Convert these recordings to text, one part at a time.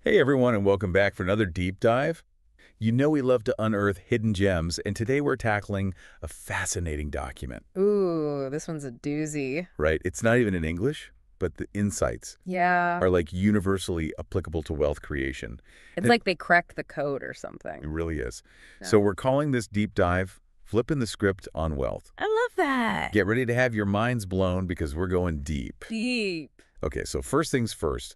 Hey everyone, and welcome back for another deep dive. You know we love to unearth hidden gems, and today we're tackling a fascinating document, Ooh, this one's a doozy. right? It's not even in English, but the insights Yeah. are like universally applicable to wealth creation. It's And like they cracked the code or it something. really is. Yeah. So we're calling this deep dive Flipping the Script on Wealth. I love that. Get ready to have your minds blown because we're going deep. Deep. Okay, so first things first,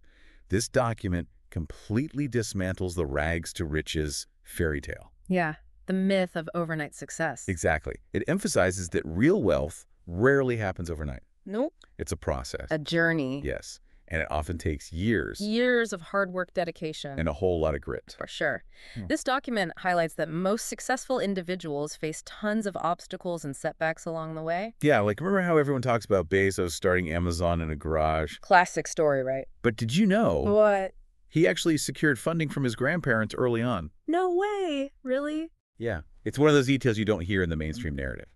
this document completely dismantles the rags to riches fairy tale. Yeah. The myth of overnight success. Exactly. It emphasizes that real wealth rarely happens overnight. Nope. It's a process. A journey. Yes. And it often takes years Years of hard work, dedication. and a whole lot of grit. For sure. Hmm. This document highlights that most successful individuals face tons of obstacles and setbacks along the way. Yeah, like remember how everyone talks about Bezos starting Amazon in a garage? Classic story, right? But did you know What? he actually secured funding from his grandparents early on? No way. Really? Yeah. It's one of those details you don't hear in the mainstream narrative.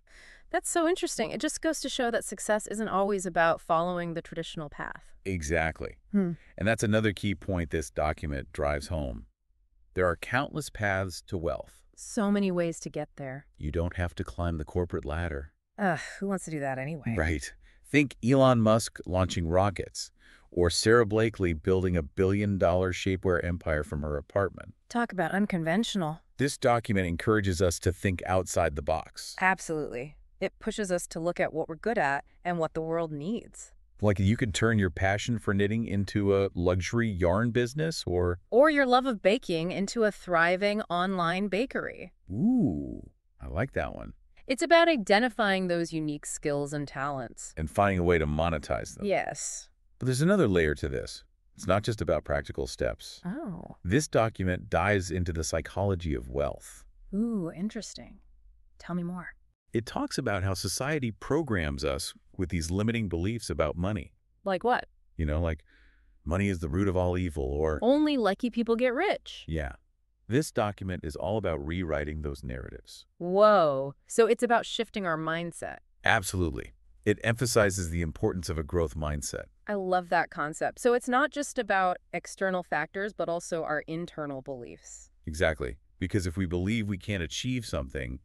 That's so interesting. It just goes to show that success isn't always about following the traditional path. Exactly. Hmm. And that's another key point this document drives home. There are countless paths to wealth. So many ways to get there. You don't have to climb the corporate ladder. Ugh, who wants to do that anyway? Right. Think Elon Musk launching rockets, or Sarah Blakely building a billion-dollar shapewear empire from her apartment. Talk about unconventional. This document encourages us to think outside the box. Absolutely. It pushes us to look at what we're good at and what the world needs. Like you could turn your passion for knitting into a luxury yarn business or Your love of baking into a thriving online bakery. ooh, I like that one. It's about identifying those unique skills and talents. And finding a way to monetize them. Yes. But there's another layer to this. It's not just about practical steps. Oh. This document dives into the psychology of wealth. Ooh, interesting. Tell me more. It talks about how society programs us with these limiting beliefs about money. Like what? Like money is the root of all evil or, Only lucky people get rich. yeah. This document is all about rewriting those narratives. Whoa. So it's about shifting our mindset. Absolutely. It emphasizes the importance of a growth mindset. I love that concept. So it's not just about external factors, but also our internal beliefs. Exactly. Because if we believe we can't achieve something,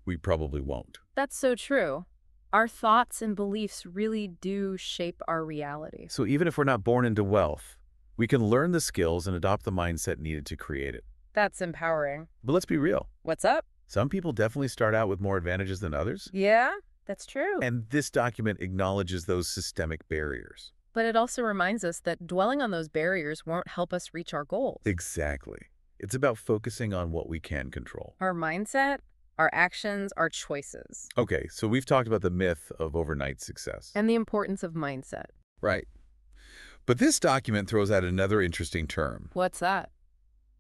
we probably won't. That's so true. Our thoughts and beliefs really do shape our reality. So even if we're not born into wealth, we can learn the skills and adopt the mindset needed to create it. That's empowering. But let's be real. What's up? Some people definitely start out with more advantages than others. Yeah, that's true. And this document acknowledges those systemic barriers. But it also reminds us that dwelling on those barriers won't help us reach our goals. Exactly. It's about focusing on what we can control. Our mindset, our actions, our choices. Okay, so we've talked about the myth of overnight success. And the importance of mindset. Right. But this document throws out another interesting term, What's that?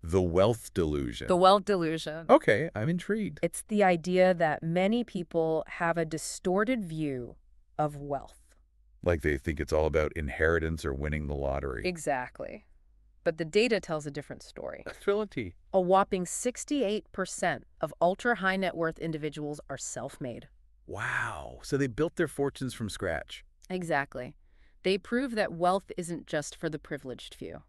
the wealth delusion. The wealth delusion. Okay, I'm intrigued. It's the idea that many people have a distorted view of wealth. Like they think it's all about inheritance or winning the lottery. Exactly. But the data tells a different story. Ability. A whopping 68% of ultra-high net worth individuals are self-made. Wow. So they built their fortunes from scratch. Exactly. They prove that wealth isn't just for the privileged few.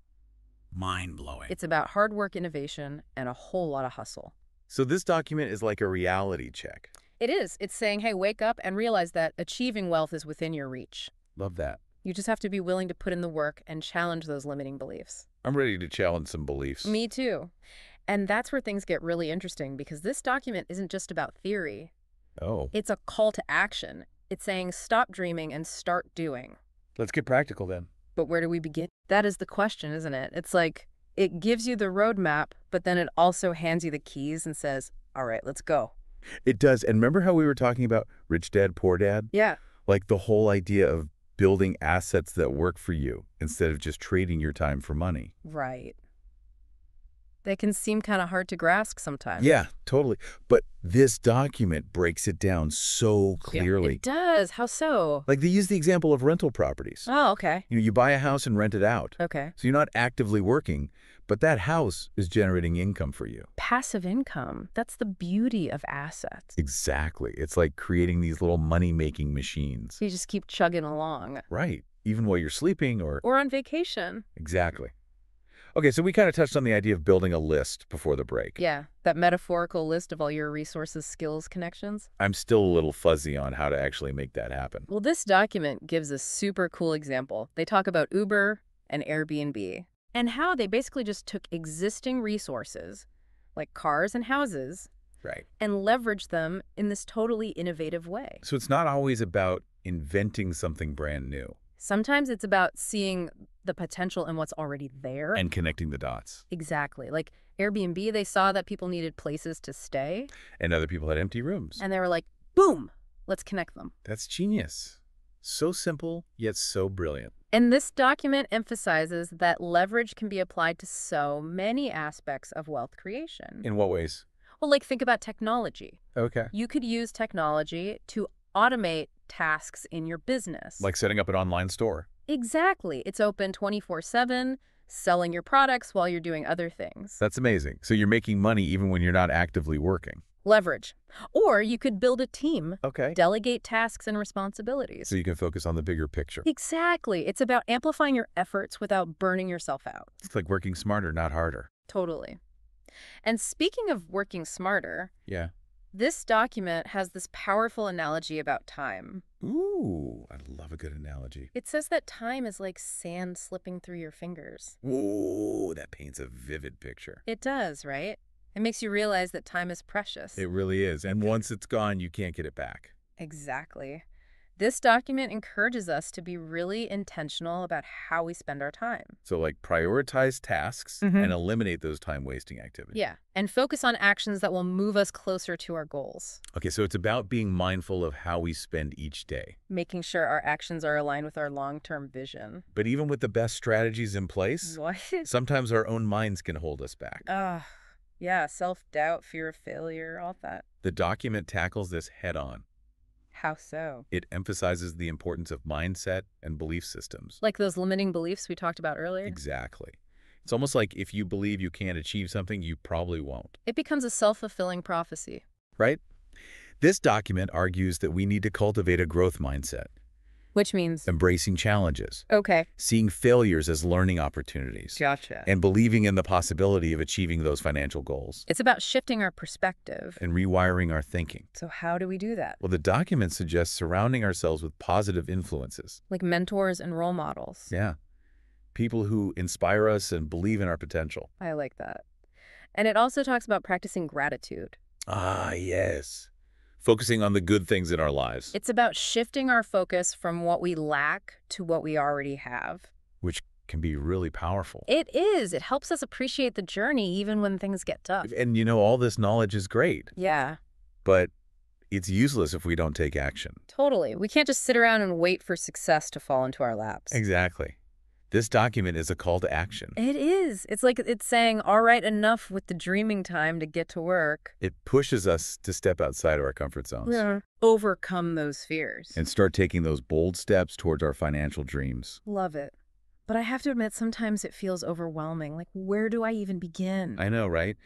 Mind-blowing. It's about hard work, innovation, and a whole lot of hustle. So this document is like a reality check. It is. It's saying, hey, wake up and realize that achieving wealth is within your reach. Love that. You just have to be willing to put in the work and challenge those limiting beliefs. I'm ready to challenge some beliefs. Me too. And that's where things get really interesting because this document isn't just about theory. Oh. It's a call to action. It's saying stop dreaming and start doing. Let's get practical then. But where do we begin? That is the question, isn't it? It's like it gives you the roadmap, but then it also hands you the keys and says, all right, let's go. It does. And remember how we were talking about rich dad, poor dad? Yeah. Like the whole idea of building assets that work for you instead of just trading your time for money. Right. They can seem kind of hard to grasp sometimes. Yeah, totally. But this document breaks it down so clearly. It does. How so? Like they use the example of rental properties. Oh, okay. You buy a house and rent it out. Okay. So you're not actively working, but that house is generating income for you. Passive income. That's the beauty of assets. Exactly. It's like creating these little money-making machines. You just keep chugging along. Right. Even while you're sleeping or... Or on vacation. Exactly. Okay, so we kind of touched on the idea of building a list before the break. Yeah, that metaphorical list of all your resources, skills, connections. I'm still a little fuzzy on how to actually make that happen. Well, this document gives a super cool example. They talk about Uber and Airbnb and how they basically just took existing resources, like cars and houses, Right. and leveraged them in this totally innovative way. So it's not always about inventing something brand new. Sometimes it's about seeing the potential in what's already there. And connecting the dots. Exactly. Like Airbnb, they saw that people needed places to stay, And other people had empty rooms. and they were like, boom, let's connect them. That's genius. So simple, yet so brilliant. And this document emphasizes that leverage can be applied to so many aspects of wealth creation. In what ways? Well, like think about technology. Okay. You could use technology to automate tasks in your business. Like setting up an online store. Exactly. It's open 24/7, selling your products while you're doing other things. That's amazing. So you're making money even when you're not actively working. Leverage. Or you could build a team, Okay. delegate tasks and responsibilities. So you can focus on the bigger picture. Exactly. It's about amplifying your efforts without burning yourself out. It's like working smarter, not harder. Totally. And speaking of working smarter, Yeah. this document has this powerful analogy about time. Ooh, I love a good analogy. It says that time is like sand slipping through your fingers. Ooh, that paints a vivid picture. It does, right? It makes you realize that time is precious. It really is. And once it's gone, you can't get it back. Exactly. This document encourages us to be really intentional about how we spend our time. So like prioritize tasks and eliminate those time-wasting activities. Yeah, and focus on actions that will move us closer to our goals. Okay, so it's about being mindful of how we spend each day. Making sure our actions are aligned with our long-term vision. But even with the best strategies in place, What? sometimes our own minds can hold us back. Yeah, self-doubt, fear of failure, all that. The document tackles this head-on. How so? It emphasizes the importance of mindset and belief systems. Like those limiting beliefs we talked about earlier? Exactly. It's almost like if you believe you can't achieve something, you probably won't. It becomes a self-fulfilling prophecy. Right? This document argues that we need to cultivate a growth mindset, Which means? embracing challenges, Okay. seeing failures as learning opportunities, Gotcha. and believing in the possibility of achieving those financial goals, It's about shifting our perspective. and rewiring our thinking. So how do we do that? Well, the document suggests surrounding ourselves with positive influences. Like mentors and role models. Yeah. People who inspire us and believe in our potential. I like that. And it also talks about practicing gratitude. Ah, yes. Focusing on the good things in our lives, It's about shifting our focus from what we lack to what we already have. which can be really powerful. It is. It helps us appreciate the journey even when things get tough. And all this knowledge is great, Yeah, but it's useless if we don't take action. totally. We can't just sit around and wait for success to fall into our laps. Exactly. This document is a call to action. It is. It's like it's saying, all right, enough with the dreaming time to get to work. It pushes us to step outside of our comfort zones Overcome those fears. and start taking those bold steps towards our financial dreams. Love it. But I have to admit, sometimes it feels overwhelming. Like, where do I even begin? I know, right?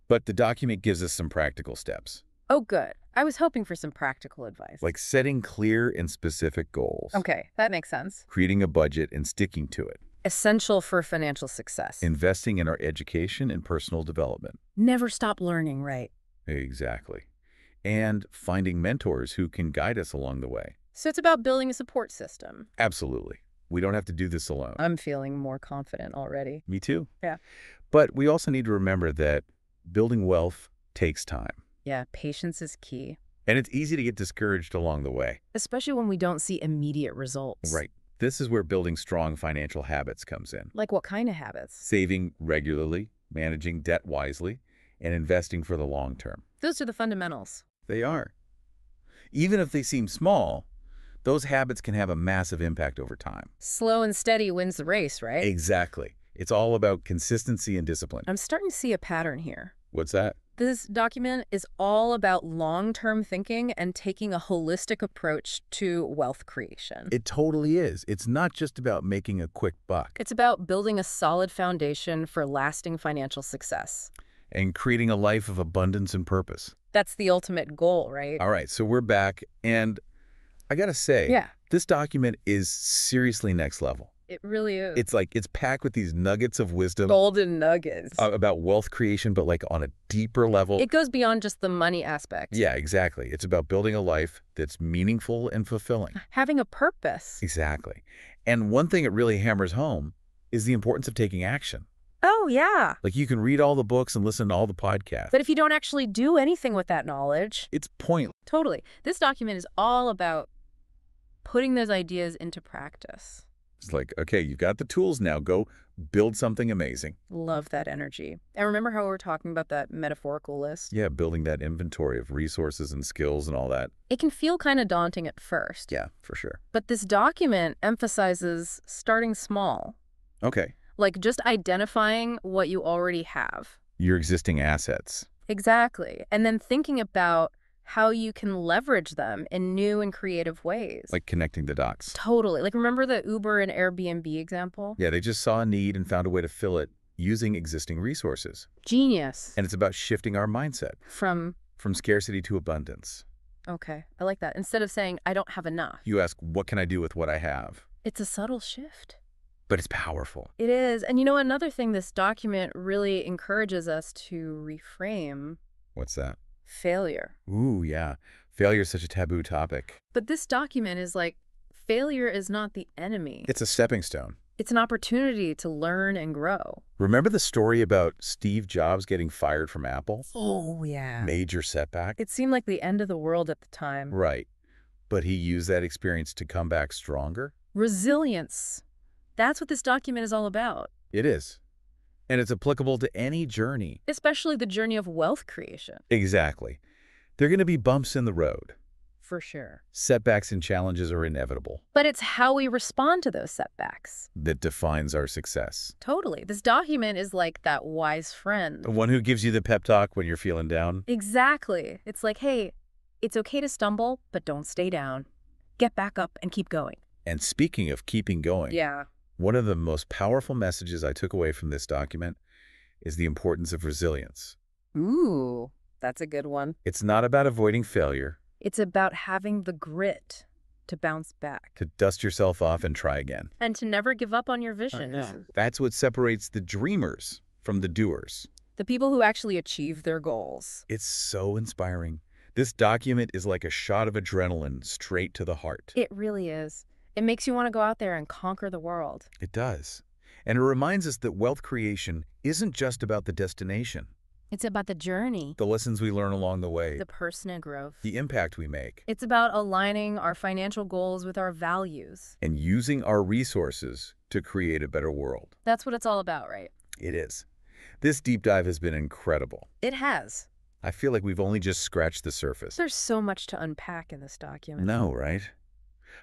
But the document gives us some practical steps, Oh, good. I was hoping for some practical advice. like setting clear and specific goals, Okay, that makes sense. creating a budget and sticking to it, Essential for financial success. investing in our education and personal development. Never stop learning, right? Exactly. And finding mentors who can guide us along the way. So it's about building a support system. Absolutely. We don't have to do this alone. I'm feeling more confident already. Me too. Yeah. But we also need to remember that building wealth takes time. Yeah, patience is key. And it's easy to get discouraged along the way. Especially when we don't see immediate results. Right. This is where building strong financial habits comes in. Like what kind of habits? Saving regularly, managing debt wisely, and investing for the long term. Those are the fundamentals. They are. Even if they seem small, those habits can have a massive impact over time. Slow and steady wins the race, right? Exactly. It's all about consistency and discipline. I'm starting to see a pattern here. What's that? This document is all about long-term thinking and taking a holistic approach to wealth creation. It totally is. It's not just about making a quick buck It's about building a solid foundation for lasting financial success. and creating a life of abundance and purpose. That's the ultimate goal, right? All right, so we're back, and I gotta say, Yeah. this document is seriously next level. It really is. It's packed with these nuggets of wisdom Golden nuggets. about wealth creation, but like on a deeper level. It goes beyond just the money aspect. Yeah, exactly. It's about building a life that's meaningful and fulfilling. Having a purpose. Exactly. And one thing it really hammers home is the importance of taking action. Oh, yeah. Like you can read all the books and listen to all the podcasts. But if you don't actually do anything with that knowledge... It's pointless. Totally. This document is all about putting those ideas into practice. It's like, okay, you've got the tools now. Go build something amazing. Love that energy. And remember how we were talking about that metaphorical list? Yeah, building that inventory of resources and skills and all that. It can feel kind of daunting at first. Yeah, for sure. But this document emphasizes starting small. Okay. Like just identifying what you already have. Your existing assets. Exactly. And then thinking about how you can leverage them in new and creative ways. Like connecting the dots. Totally. Like remember the Uber and Airbnb example? Yeah, they just saw a need and found a way to fill it using existing resources. Genius. And it's about shifting our mindset From scarcity to abundance. okay, I like that. Instead of saying, I don't have enough. You ask, what can I do with what I have? It's a subtle shift. But it's powerful. It is. And you know, another thing this document really encourages us to reframe What's that? failure. Ooh, yeah. Failure is such a taboo topic. But this document is like, failure is not the enemy. It's a stepping stone. It's an opportunity to learn and grow. Remember the story about Steve Jobs getting fired from Apple? Oh, yeah. Major setback? It seemed like the end of the world at the time. Right. But he used that experience to come back stronger? Resilience. That's what this document is all about. It is. And it's applicable to any journey. Especially the journey of wealth creation. Exactly. There are going to be bumps in the road. For sure. Setbacks and challenges are inevitable. But it's how we respond to those setbacks. That defines our success. Totally. This document is like that wise friend. The one who gives you the pep talk when you're feeling down. Exactly. It's like, hey, it's okay to stumble, but don't stay down. Get back up and keep going. And speaking of keeping going, Yeah. one of the most powerful messages I took away from this document is the importance of resilience. Ooh, that's a good one. It's not about avoiding failure, It's about having the grit to bounce back. to dust yourself off and try again. And to never give up on your vision. That's what separates the dreamers from the doers. The people who actually achieve their goals. It's so inspiring. This document is like a shot of adrenaline straight to the heart. It really is. It makes you want to go out there and conquer the world. It does. And it reminds us that wealth creation isn't just about the destination, It's about the journey, the lessons we learn along the way, the personal growth. the impact we make, It's about aligning our financial goals with our values. and using our resources to create a better world. That's what it's all about, right? It is. This deep dive has been incredible. It has. I feel like we've only just scratched the surface. There's so much to unpack in this document. No, right?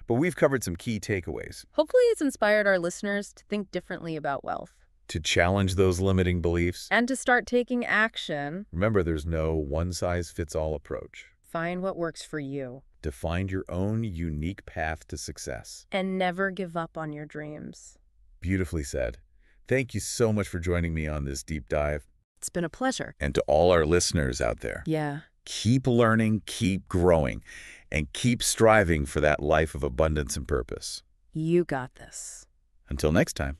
But we've covered some key takeaways. Hopefully it's inspired our listeners to think differently about wealth To challenge those limiting beliefs, and to start taking action. remember there's no one-size-fits-all approach. Find what works for you To find your own unique path to success. and never give up on your dreams. Beautifully said. Thank you so much for joining me on this deep dive. It's been a pleasure. And to all our listeners out there, Yeah. keep learning, keep growing, and keep striving for that life of abundance and purpose. You got this. Until next time.